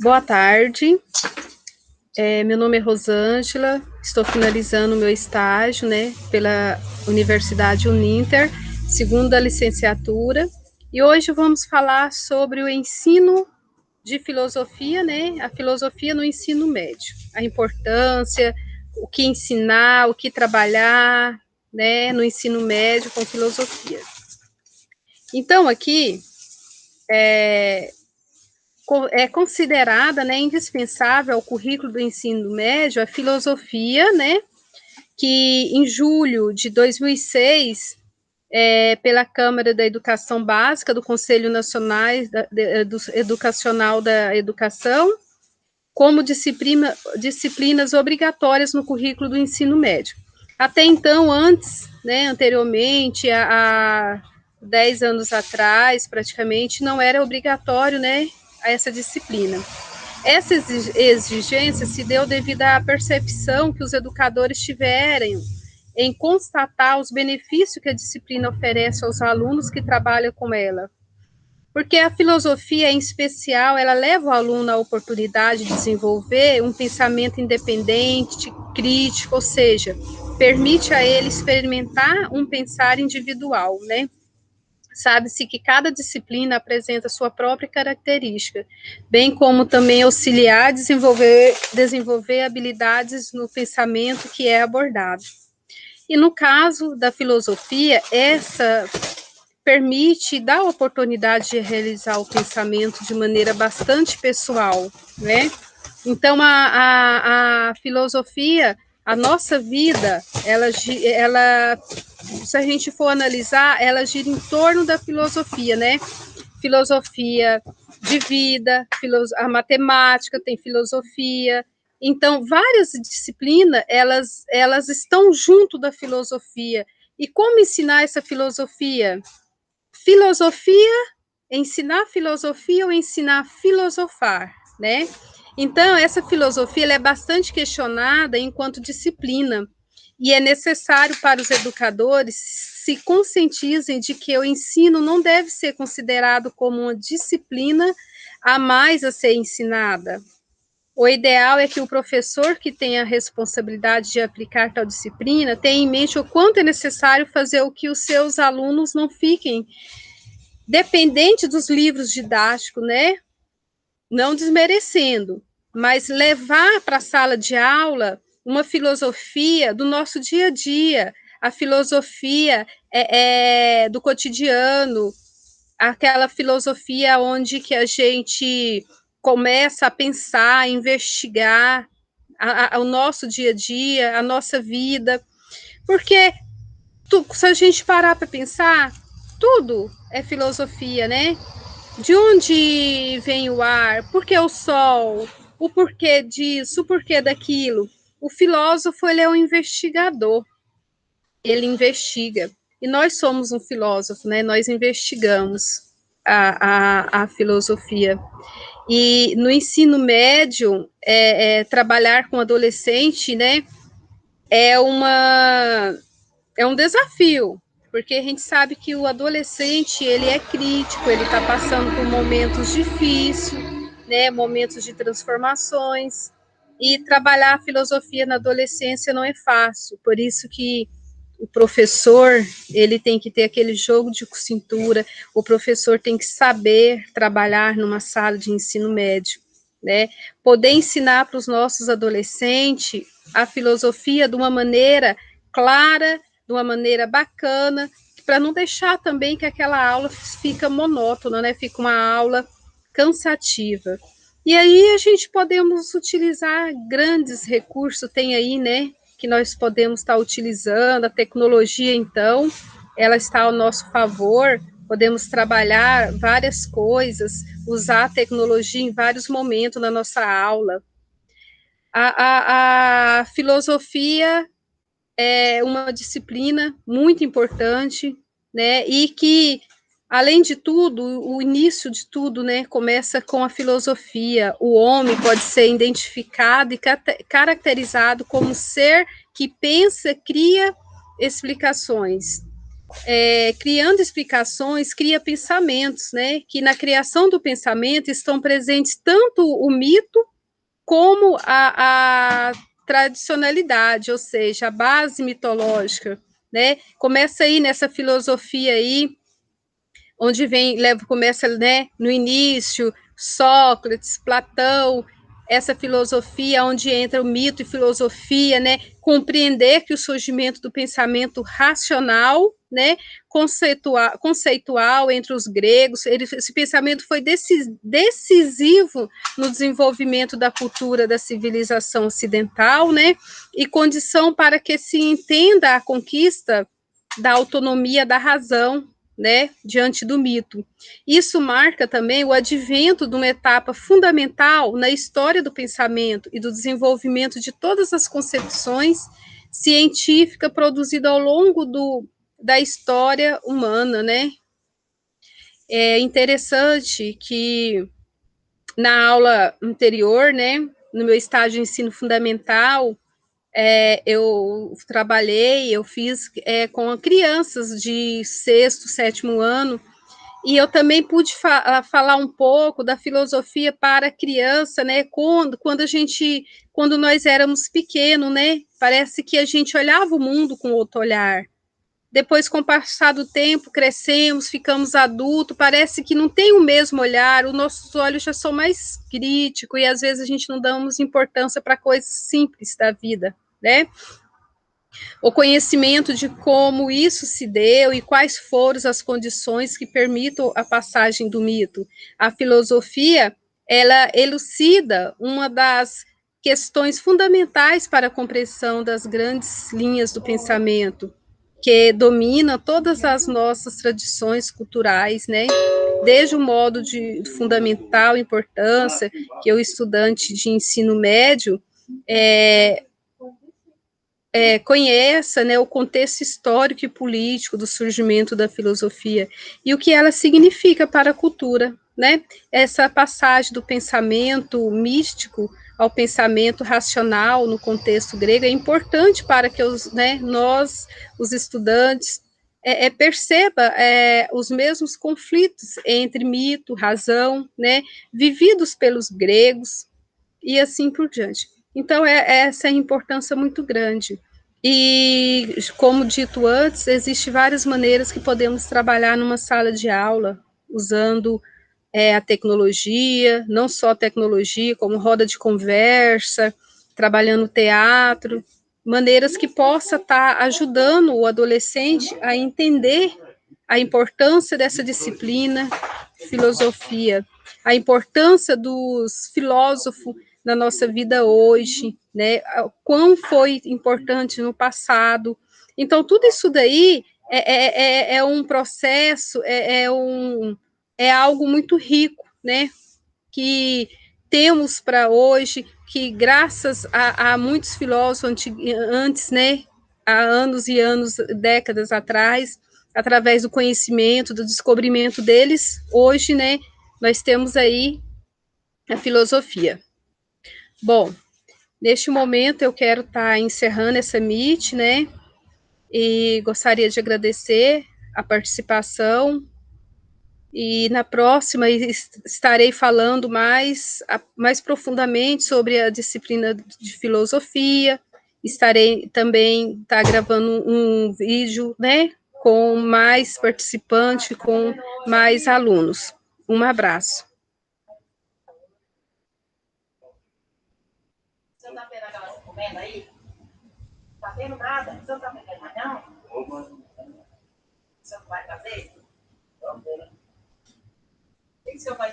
Boa tarde, meu nome é Rosângela, estou finalizando o meu estágio, né, pela Universidade Uninter, segunda licenciatura, e hoje vamos falar sobre o ensino de filosofia, né, a filosofia no ensino médio, a importância, o que ensinar, o que trabalhar, né, no ensino médio com filosofia. Então, aqui, é considerada, né, indispensável ao currículo do ensino médio a filosofia, né, que em julho de 2006, pela Câmara da Educação Básica do Conselho Nacional Educacional da Educação, como disciplinas obrigatórias no currículo do ensino médio. Até então, anteriormente, há 10 anos atrás, praticamente, não era obrigatório, né, essa disciplina. Essa exigência se deu devido à percepção que os educadores tiveram em constatar os benefícios que a disciplina oferece aos alunos que trabalham com ela. Porque a filosofia, em especial, ela leva o aluno à oportunidade de desenvolver um pensamento independente, crítico, ou seja, permite a ele experimentar um pensar individual, né? Sabe-se que cada disciplina apresenta sua própria característica, bem como também auxiliar a desenvolver habilidades no pensamento que é abordado. E no caso da filosofia, essa permite dar a oportunidade de realizar o pensamento de maneira bastante pessoal, né? Então, a filosofia, a nossa vida, ela, se a gente for analisar, ela gira em torno da filosofia, né? Filosofia de vida, a matemática tem filosofia. Então, várias disciplinas, elas estão junto da filosofia. E como ensinar essa filosofia? Ensinar filosofia ou ensinar a filosofar, né? Então, essa filosofia ela é bastante questionada enquanto disciplina, e é necessário para os educadores se conscientizem de que o ensino não deve ser considerado como uma disciplina a mais a ser ensinada. O ideal é que o professor que tem a responsabilidade de aplicar tal disciplina tenha em mente o quanto é necessário fazer o que os seus alunos não fiquem dependente dos livros didáticos, né? Não desmerecendo, mas levar para a sala de aula uma filosofia do nosso dia a dia, a filosofia do cotidiano, aquela filosofia onde que a gente começa a pensar, a investigar o nosso dia a dia, a nossa vida, porque se a gente parar para pensar, tudo é filosofia, né? De onde vem o ar? Por que o sol? O porquê disso? O porquê daquilo? O filósofo, ele é um investigador. Ele investiga. E nós somos um filósofo, né? Nós investigamos a filosofia. E no ensino médio, trabalhar com adolescente, né? É um desafio, porque a gente sabe que o adolescente, ele é crítico, ele está passando por momentos difíceis, né, momentos de transformações, e trabalhar a filosofia na adolescência não é fácil, por isso que o professor, ele tem que ter aquele jogo de cintura, o professor tem que saber trabalhar numa sala de ensino médio, né, poder ensinar para os nossos adolescentes a filosofia de uma maneira clara, de uma maneira bacana, para não deixar também que aquela aula fica monótona, né? Fica uma aula cansativa. E aí a gente podemos utilizar grandes recursos, tem aí, né? Que nós podemos estar utilizando, a tecnologia, então, ela está ao nosso favor, podemos trabalhar várias coisas, usar a tecnologia em vários momentos na nossa aula. A filosofia é uma disciplina muito importante, né? E que, além de tudo, o início de tudo, né, começa com a filosofia. O homem pode ser identificado e caracterizado como ser que pensa, cria explicações. criando explicações, cria pensamentos, né? Que na criação do pensamento estão presentes tanto o mito como a tradicionalidade, ou seja, a base mitológica, né? Começa aí nessa filosofia aí, onde começa, né, no início, Sócrates, Platão, essa filosofia onde entra o mito e filosofia, né, compreender que o surgimento do pensamento racional, né, conceitual entre os gregos, esse pensamento foi decisivo no desenvolvimento da cultura da civilização ocidental, né, e condição para que se entenda a conquista da autonomia da razão, né, diante do mito. Isso marca também o advento de uma etapa fundamental na história do pensamento e do desenvolvimento de todas as concepções científicas produzidas ao longo da história humana, né? É interessante que na aula anterior, né, no meu estágio de ensino fundamental, eu fiz com crianças de sexto, sétimo ano, e eu também pude falar um pouco da filosofia para a criança, né? Quando nós éramos pequenos, né? Parece que a gente olhava o mundo com outro olhar. Depois, com o passar do tempo, crescemos, ficamos adultos, parece que não tem o mesmo olhar, os nossos olhos já são mais críticos e às vezes a gente não damos importância para coisas simples da vida, né? O conhecimento de como isso se deu e quais foram as condições que permitam a passagem do mito. A filosofia, ela elucida uma das questões fundamentais para a compreensão das grandes linhas do pensamento, que domina todas as nossas tradições culturais, né? Desde o modo de fundamental importância que o estudante de ensino médio conheça, né, o contexto histórico e político do surgimento da filosofia e o que ela significa para a cultura, né? Essa passagem do pensamento místico ao pensamento racional no contexto grego é importante para que nós, os estudantes, perceba os mesmos conflitos entre mito, razão, né, vividos pelos gregos e assim por diante. Então, essa é a importância muito grande. E, como dito antes, existem várias maneiras que podemos trabalhar numa sala de aula, usando a tecnologia, não só a tecnologia, como roda de conversa, trabalhando teatro, maneiras que possa estar ajudando o adolescente a entender a importância dessa disciplina, filosofia, a importância dos filósofos na nossa vida hoje, né? Quão foi importante no passado. Então, tudo isso daí é um processo, é algo muito rico, né? Que temos para hoje, que graças a muitos filósofos antes, né? Há anos e anos, décadas atrás, através do conhecimento, do descobrimento deles, hoje, né? Nós temos aí a filosofia. Bom, neste momento eu quero estar encerrando essa meet, né? E gostaria de agradecer a participação. E na próxima estarei falando mais profundamente sobre a disciplina de filosofia. Estarei também gravando um vídeo, né? Com mais participantes, com mais alunos. Um abraço. Você não tá vendo a galera comendo aí? Tá vendo nada? Você não tá vendo mais não? Você não vai fazer? Vamos ver. O que você vai